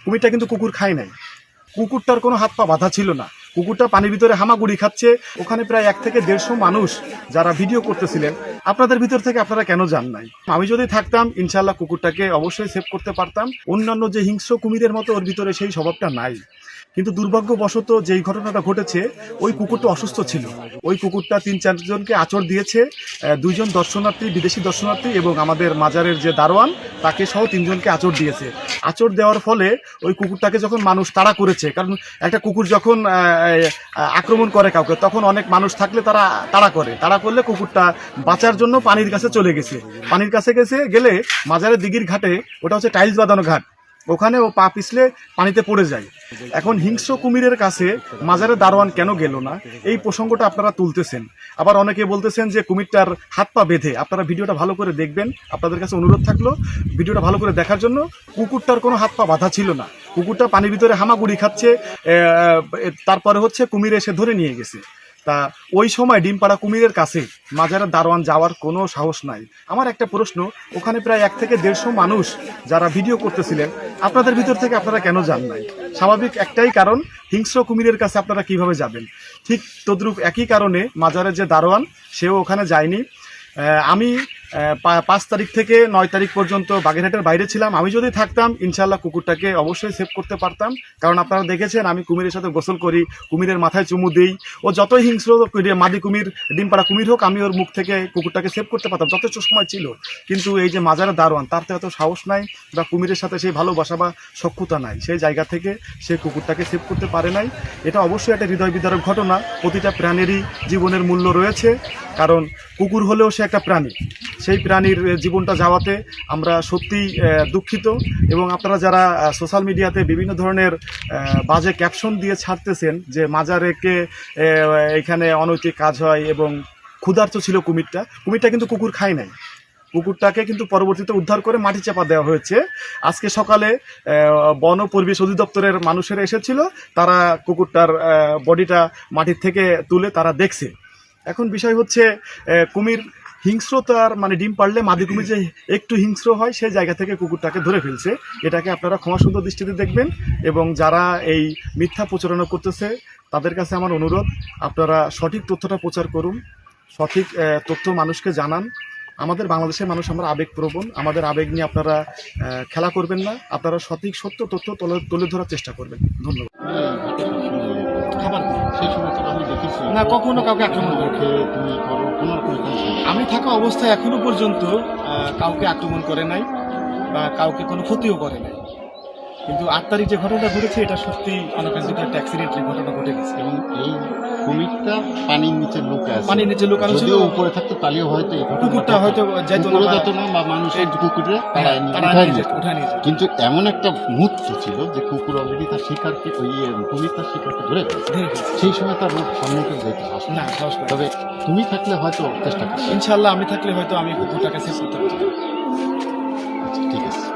কুমিরটা কিন্তু কুকুর খায় নাই। কুকুরটার কোনো হাত পা বাঁধা ছিল না। কুকুরটা পানির ভিতরে হামাগুড়ি খাচ্ছে। ওখানে প্রায় 1 থেকে 150 মানুষ যারা ভিডিও করতেছিলেন, আপনাদের ভিতর থেকে আপনারা কেন যান নাই? আমি যদি থাকতাম ইনশাল্লাহ কুকুরটাকে অবশ্যই সেভ করতে পারতাম। অন্যান্য যে হিংস্র কুমিরের মতো ওর ভিতরে সেই স্বভাবটা নাই। কিন্তু দুর্ভাগ্যবশত যেই ঘটনাটা ঘটেছে, ওই কুকুরটা অসুস্থ ছিল। ওই কুকুরটা 3-4 জনকে আঁচড় দিয়েছে। 2 জন দর্শনার্থী, বিদেশি দর্শনার্থী এবং আমাদের মাজারের যে দারোয়ান তাকে সহ 3 জনকে আঁচড় দিয়েছে। আঁচড় দেওয়ার ফলে ওই কুকুরটাকে যখন মানুষ তাড়া করেছে, কারণ একটা কুকুর যখন আক্রমণ করে কাউকে, তখন অনেক মানুষ থাকলে তারা তাড়া করলে কুকুরটা বাঁচার জন্য পানির কাছে চলে গেছে। পানির কাছে গেলে মাজারের দিঘির ঘাটে, ওটা হচ্ছে টাইলস বাঁধানো ঘাট, ওখানে ও পা পিছলে পানিতে পড়ে যায়। এখন হিংস্র কুমিরের কাছে মাজারের দারোয়ান কেন গেল না, এই প্রসঙ্গটা আপনারা তুলতেছেন। আবার অনেকে বলতেছেন যে কুমিরটার হাত পা বেঁধে। আপনারা ভিডিওটা ভালো করে দেখবেন, আপনাদের কাছে অনুরোধ থাকলো ভিডিওটা ভালো করে দেখার জন্য। কুকুরটার কোনো হাত পা বাঁধা ছিল না। কুকুরটা পানির ভিতরে হামাগুড়ি খাচ্ছে। তারপরে হচ্ছে কুমির এসে ধরে নিয়ে গেছে। তা ওই সময় ডিমপাড়া কুমিরের কাছে মাজারের দারোয়ান যাওয়ার কোনো সাহস নাই। আমার একটা প্রশ্ন, ওখানে প্রায় 1 থেকে 150 মানুষ যারা ভিডিও করতেছিলেন, আপনাদের ভিতর থেকে আপনারা কেন যান নাই? স্বাভাবিক একটাই কারণ, হিংস্র কুমিরের কাছে আপনারা কিভাবে যাবেন? ঠিক তদ্রূপ একই কারণে মাজারের যে দারোয়ান সেও ওখানে যায়নি। আমি 5 তারিখ থেকে 9 তারিখ পর্যন্ত বাগেরহাটের বাইরে ছিলাম। আমি যদি থাকতাম ইনশাল্লাহ কুকুরটাকে অবশ্যই সেভ করতে পারতাম। কারণ আপনারা দেখেছেন আমি কুমিরের সাথে গোসল করি, কুমিরের মাথায় চুমু দিই। ও যতই হিংস্র মাদি কুমির, ডিমপাড়া কুমির হোক, আমি ওর মুখ থেকে কুকুরটাকে সেভ করতে পারতাম, যথেষ্ট সময় ছিল। কিন্তু এই যে মাজারের দারোয়ান, তার তো এত সাহস নাই বা কুমিরের সাথে সেই ভালোবাসা বা সখ্যতা নাই, সেই জায়গা থেকে সে কুকুরটাকে সেভ করতে পারে নাই। এটা অবশ্যই একটা হৃদয় বিদারক ঘটনা। প্রতিটা প্রাণীরই জীবনের মূল্য রয়েছে, কারণ কুকুর হলেও সে একটা প্রাণী। সেই প্রাণীর জীবনটা যাওয়াতে আমরা সত্যিই দুঃখিত। এবং আপনারা যারা সোশ্যাল মিডিয়াতে বিভিন্ন ধরনের বাজে ক্যাপশন দিয়ে ছাড়তেছেন যে মাজারেকে এখানে অনৈতিক কাজ হয় এবং ক্ষুধার্ত ছিল কুমিরটা কিন্তু কুকুর খায় নাই। কুকুরটাকে কিন্তু পরবর্তীতে উদ্ধার করে মাটি চাপা দেওয়া হয়েছে। আজকে সকালে বন ও পরিবেশ অধিদপ্তরের মানুষেরা এসেছিল, তারা কুকুরটার বডিটা মাটির থেকে তুলে তারা দেখছে। এখন বিষয় হচ্ছে কুমির হিংস্রতার মানে ডিম পারলে মাদি কুমির যে একটু হিংস্র হয়, সেই জায়গা থেকে কুকুরটাকে ধরে ফেলছে। এটাকে আপনারা ক্ষমাসুন্দর দৃষ্টিতে দেখবেন। এবং যারা এই মিথ্যা প্রচারণা করতেছে তাদের কাছে আমার অনুরোধ, আপনারা সঠিক তথ্যটা প্রচার করুন, সঠিক তথ্য মানুষকে জানান। আমাদের বাংলাদেশের মানুষ আমরা আবেগপ্রবণ, আমাদের আবেগ নিয়ে আপনারা খেলা করবেন না। আপনারা সঠিক সত্য তথ্য তুলে ধরার চেষ্টা করবেন। ধন্যবাদ। খাবার সেই সময় তো আমি দেখেছি না, কখনো কাউকে আক্রমণ করে তুমি করো কোনো রকম আমি থাকা অবস্থায় এখনো পর্যন্ত কাউকে আক্রমণ করে নাই বা কাউকে কোনো ক্ষতিও করে নাই। কিন্তু 8 তারিখ যে ঘটনাটা ঘটেছে, এটা সত্যি অনাকাঙ্ক্ষিত একটা অ্যাক্সিডেন্টের ঘটনা ঘটে গেছে। এবং এই কুমিরটা পানির নিচে লুকে আছে, পানির নিচে লুকানো ছিল। যদিও উপরে থাকতো তাহলেও হয়তো এই কুকুরটা হয়তো যেত না বা মানুষের কুকুরে উঠায় নিয়ে যেত। কিন্তু এমন একটা মুহূর্ত ছিল যে কুকুর অলরেডি তার শিকারকে কুমির তার শিকারকে ধরে ফেলেছে। সেই সময় তার সামনে কেউ যেতে না, সাহস পায় না। তবে তুমি থাকলে হয়তো চেষ্টা করো। ইনশাল্লাহ আমি থাকলে হয়তো আমি কুকুরটাকে সেভ করতে পারতাম। আচ্ছা, ঠিক আছে।